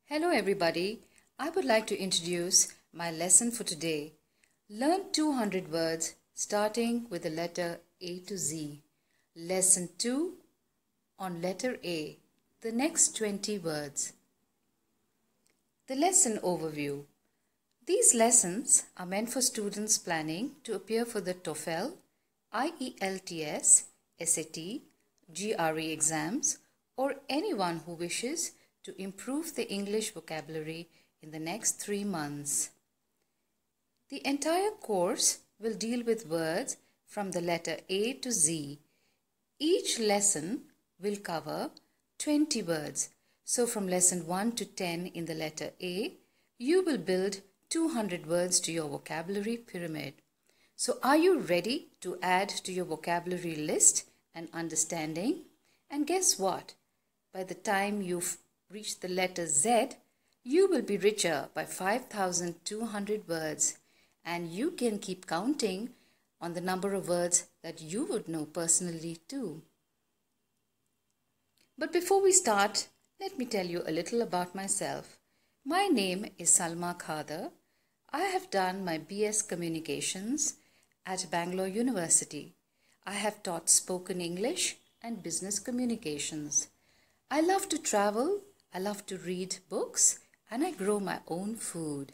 Hello everybody, I would like to introduce my lesson for today. Learn 200 words starting with the letter A to Z. Lesson 2 on letter A, the next 20 words. The lesson overview. These lessons are meant for students planning to appear for the TOEFL, IELTS, SAT, GRE exams, or anyone who wishes to improve the English vocabulary in the next 3 months. The entire course will deal with words from the letter A to Z. Each lesson will cover 20 words. So from lesson 1 to 10 in the letter A, you will build 200 words to your vocabulary pyramid. So are you ready to add to your vocabulary list and understanding? And guess what? By the time you've reached the letter Z, you will be richer by 5,200 words, and you can keep counting on the number of words that you would know personally too. But before we start, let me tell you a little about myself. My name is Salma Khadar. I have done my BS Communications at Bangalore University. I have taught spoken English and business communications. I love to travel, I love to read books, and I grow my own food.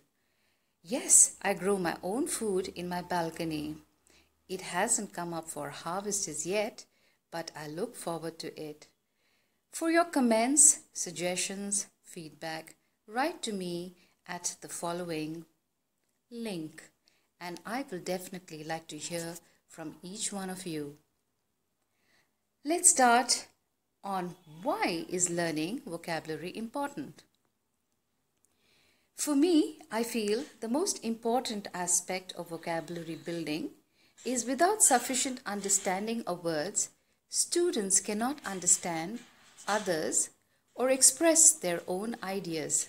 Yes, I grow my own food in my balcony. It hasn't come up for harvest as yet, but I look forward to it. For your comments, suggestions, feedback, write to me at the following link, and I will definitely like to hear from each one of you. Let's start on why is learning vocabulary important. For me, I feel the most important aspect of vocabulary building is without sufficient understanding of words, students cannot understand others or express their own ideas.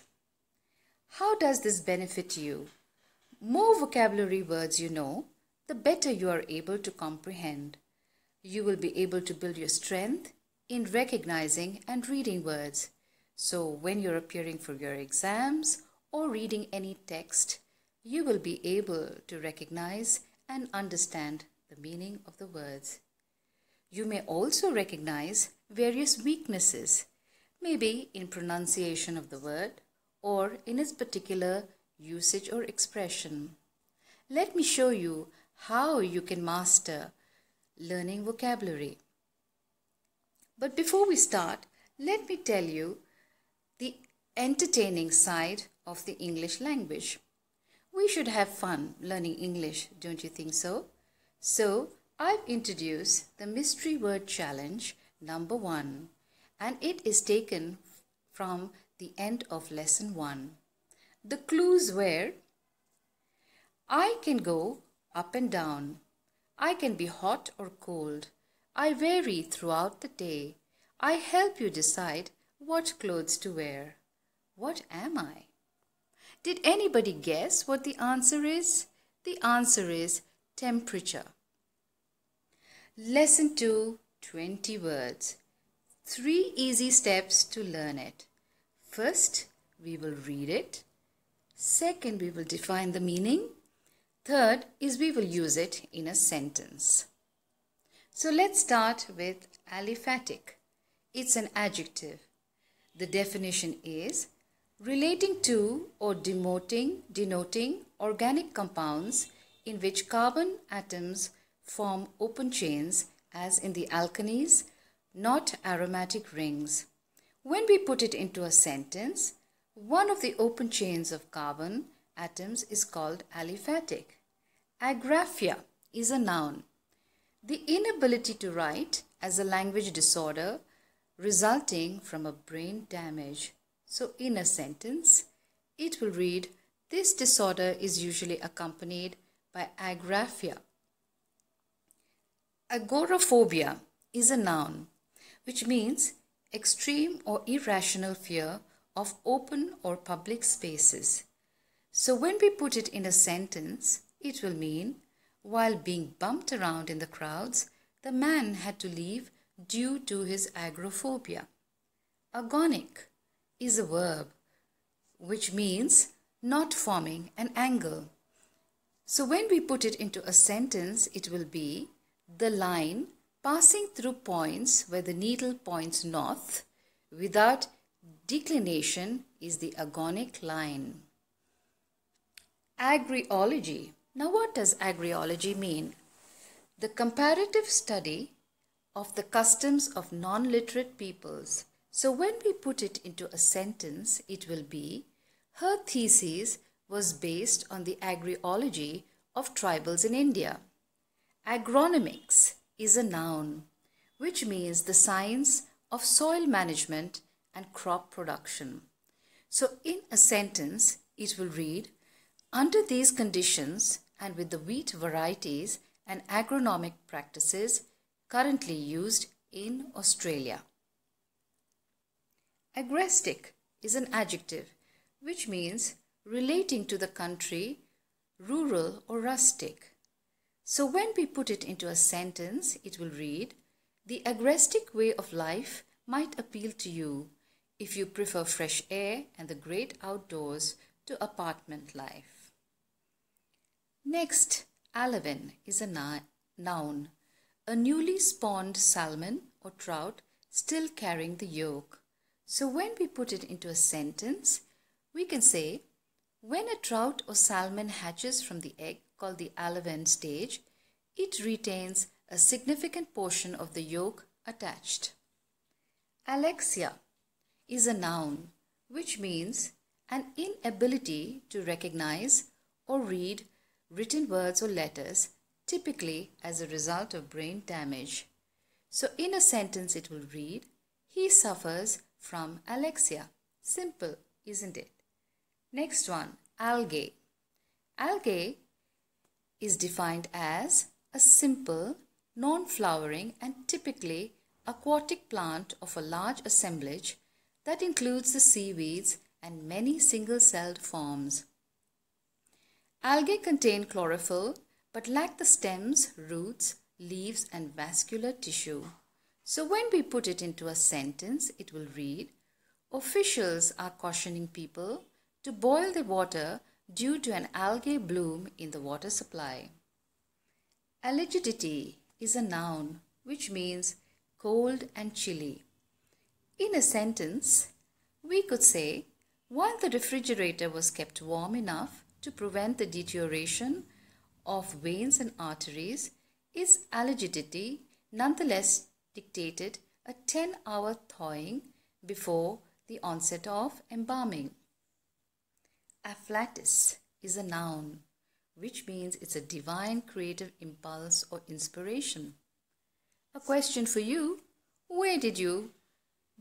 How does this benefit you? More vocabulary words you know, the better you are able to comprehend. You will be able to build your strength in recognizing and reading words. So when you're appearing for your exams or reading any text, you will be able to recognize and understand the meaning of the words. You may also recognize various weaknesses, maybe in pronunciation of the word or in its particular usage or expression. Let me show you how you can master learning vocabulary. But before we start, let me tell you the entertaining side of the English language. We should have fun learning English, don't you think so? So, I've introduced the Mystery Word Challenge number 1, and it is taken from the end of lesson 1. The clues were: I can go up and down. I can be hot or cold. I vary throughout the day. I help you decide what clothes to wear. What am I? Did anybody guess what the answer is? The answer is temperature. Lesson 2, 20 words. 3 easy steps to learn it. First, we will read it. Second, we will define the meaning. Third is we will use it in a sentence. So let's start with ALIPHATIC. It's an adjective. The definition is relating to or denoting organic compounds in which carbon atoms form open chains, as in the alkanes, not aromatic rings. When we put it into a sentence, one of the open chains of carbon atoms is called aliphatic. Agraphia is a noun. The inability to write as a language disorder resulting from a brain damage. So in a sentence, it will read, this disorder is usually accompanied by agraphia. Agoraphobia is a noun, which means extreme or irrational fear of open or public spaces. So when we put it in a sentence, it will mean, while being bumped around in the crowds, the man had to leave due to his agoraphobia. Agonic is a verb which means not forming an angle. So when we put it into a sentence, it will be the line passing through points where the needle points north without declination is the agonic line. Agriology. Now what does agriology mean? The comparative study of the customs of non-literate peoples. So when we put it into a sentence, it will be, her thesis was based on the agriology of tribals in India. Agronomics is a noun, which means the science of soil management and crop production. So in a sentence, it will read, under these conditions and with the wheat varieties and agronomic practices currently used in Australia. Agrestic is an adjective which means relating to the country, rural or rustic. So when we put it into a sentence, it will read, the agrestic way of life might appeal to you if you prefer fresh air and the great outdoors to apartment life. Next, alevin is a noun, a newly spawned salmon or trout still carrying the yolk. So when we put it into a sentence, we can say, when a trout or salmon hatches from the egg called the alevin stage, it retains a significant portion of the yolk attached. Alexia is a noun which means an inability to recognize or read written words or letters, typically as a result of brain damage. So in a sentence it will read, he suffers from alexia. Simple, isn't it? Next one, algae. Algae is defined as a simple, non-flowering and typically aquatic plant of a large assemblage that includes the seaweeds and many single-celled forms. Algae contain chlorophyll but lack the stems, roots, leaves and vascular tissue. So when we put it into a sentence, it will read, officials are cautioning people to boil the water due to an algae bloom in the water supply. Algidity is a noun which means cold and chilly. In a sentence, we could say, while the refrigerator was kept warm enough to prevent the deterioration of veins and arteries, its algidity nonetheless dictated a 10-hour thawing before the onset of embalming. Afflatus is a noun which means it's a divine creative impulse or inspiration. A question for you, where did your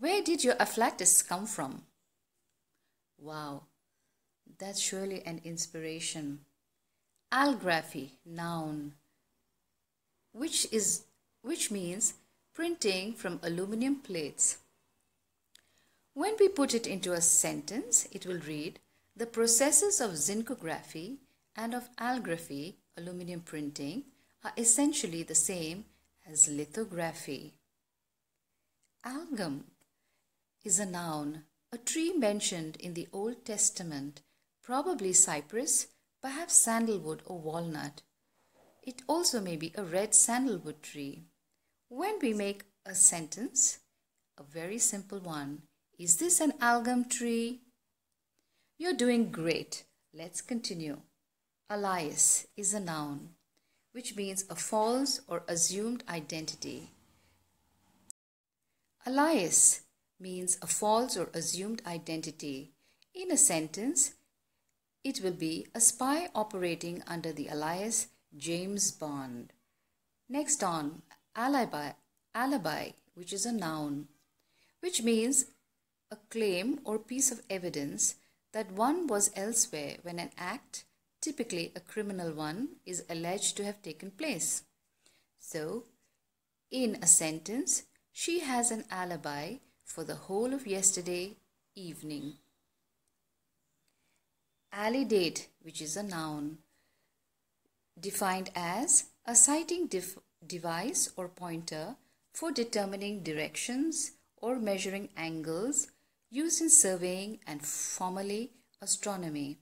afflatus come from? Wow, that's surely an inspiration. ALGRAPHY, noun, which means printing from aluminum plates. When we put it into a sentence, it will read, the processes of zincography and of algraphy, aluminum printing, are essentially the same as lithography. Algum is a noun, a tree mentioned in the Old Testament, probably cypress, perhaps sandalwood or walnut. It also may be a red sandalwood tree. When we make a sentence, a very simple one, is this an algum tree? You're doing great. Let's continue. ALIAS is a noun, which means a false or assumed identity. ALIAS means a false or assumed identity. In a sentence, it will be a spy operating under the alias James Bond. Next on, alibi, which is a noun, which means a claim or piece of evidence that one was elsewhere when an act, typically a criminal one, is alleged to have taken place. So, in a sentence, she has an alibi for the whole of yesterday evening. Alidate, which is a noun, defined as a sighting device or pointer for determining directions or measuring angles used in surveying and formerly astronomy.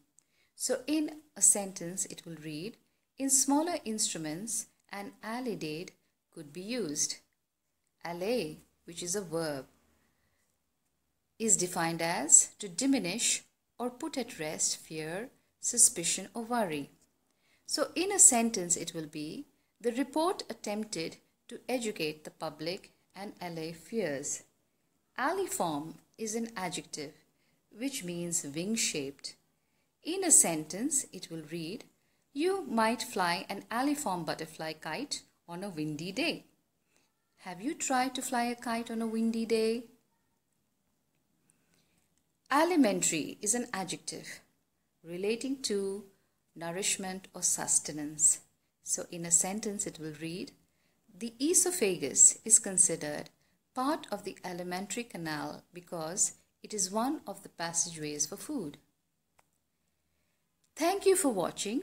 So in a sentence it will read, in smaller instruments an alidade could be used. Allay, which is a verb, is defined as to diminish or put at rest fear, suspicion or worry. So in a sentence it will be, the report attempted to educate the public and allay fears. Aliform is an adjective which means wing-shaped. In a sentence it will read, you might fly an aliform butterfly kite on a windy day. Have you tried to fly a kite on a windy day? Alimentary is an adjective relating to nourishment or sustenance. So in a sentence it will read, the esophagus is considered part of the alimentary canal because it is one of the passageways for food. Thank you for watching.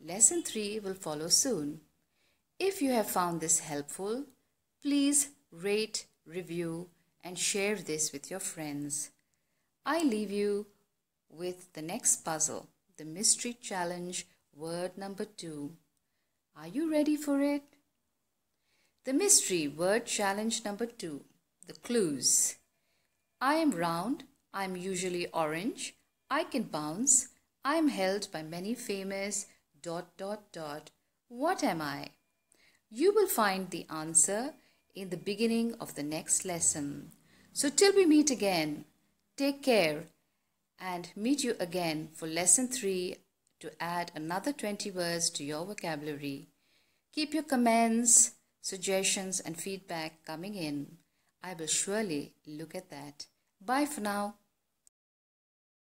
Lesson 3 will follow soon. If you have found this helpful, please rate, review and share this with your friends. I leave you with the next puzzle, the mystery challenge word number 2. Are you ready for it? The mystery word challenge number 2, the clues. I am round, I am usually orange, I can bounce, I am held by many famous ... What am I? You will find the answer in the beginning of the next lesson. So till we meet again, take care and meet you again for lesson 3 to add another 20 words to your vocabulary. Keep your comments, suggestions and feedback coming in. I will surely look at that. Bye for now.